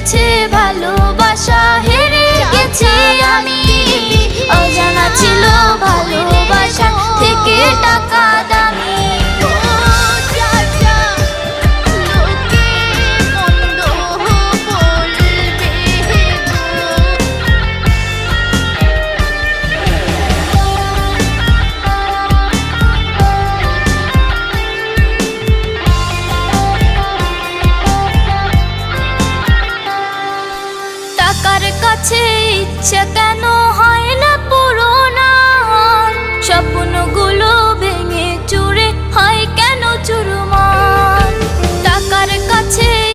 গেছে ভালোবাসা, হেরে গেছি আমি। অজানা ছিল ভালোবাসা থেকে টাকা দামি। টাকার কাছে ইচ্ছে কেন হয় না পুরোনো, স্বপ্নগুলো ভেঙে চুরে হয় কেন চুরো।